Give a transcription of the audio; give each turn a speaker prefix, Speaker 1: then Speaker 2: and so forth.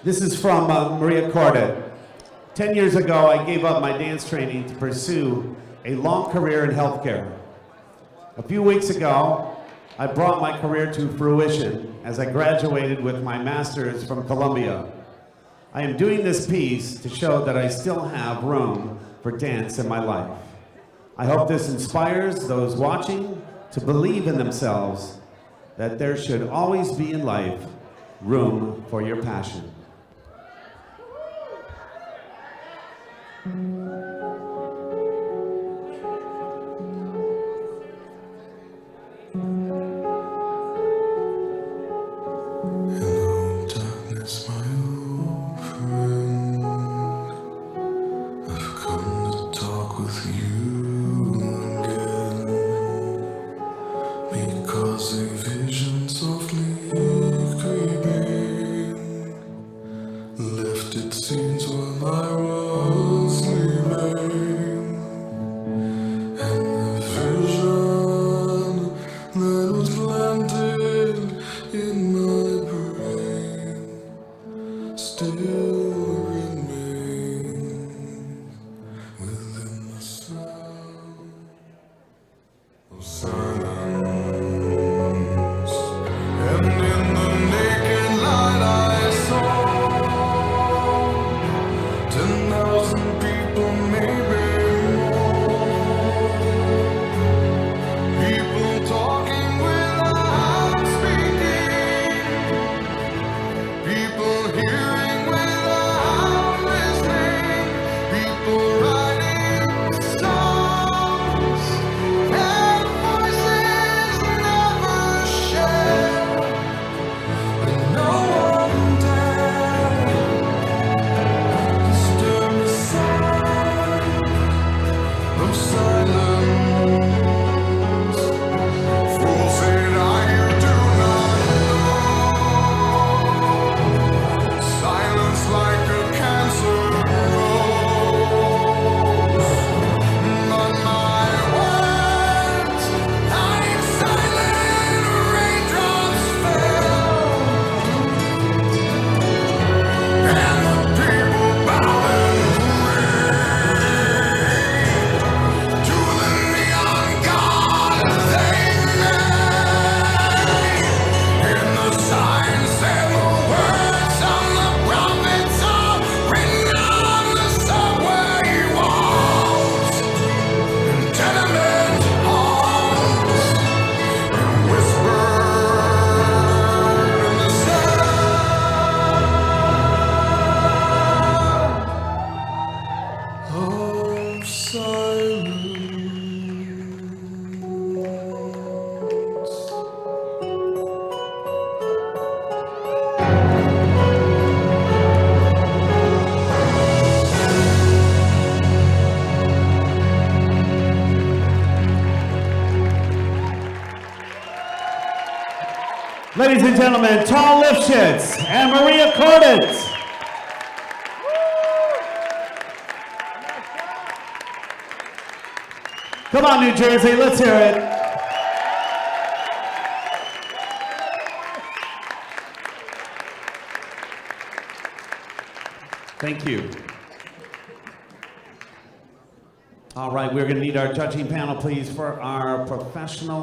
Speaker 1: This is from Maria Kordit. 10 years ago, I gave up my dance training to pursue a long career in healthcare. A few weeks ago, I brought my career to fruition as I graduated with my master's from Columbia. I am doing this piece to show that I still have room for dance in my life. I hope this inspires those watching to believe in themselves, that there should always be in life room for your passion.
Speaker 2: Hello, darkness, my old friend. I've come to talk with you again, because a vision softly creeping left its scenes while I was sleeping, and the vision that was planted in my brain still remains within the sound of silence. And in the naked light I saw 10,000 people, maybe more. People talking without speaking. People hearing without listening. People writing songs and voices never shared. And no one dared disturb the sound of silence. Fool said I, you do not know. Silence like a cancer grows. But my words like silent raindrops fell, and the people bowing to the neon god they made. In the signs and the words of the prophets are written on the subway walls, in tenement halls, and whispered in the sound of silence.
Speaker 1: Ladies and gentlemen, Tall Livshitz and Maria Kordit. Come on, New Jersey, let's hear it. Thank you. All right, we're going to need our judging panel, please, for our professional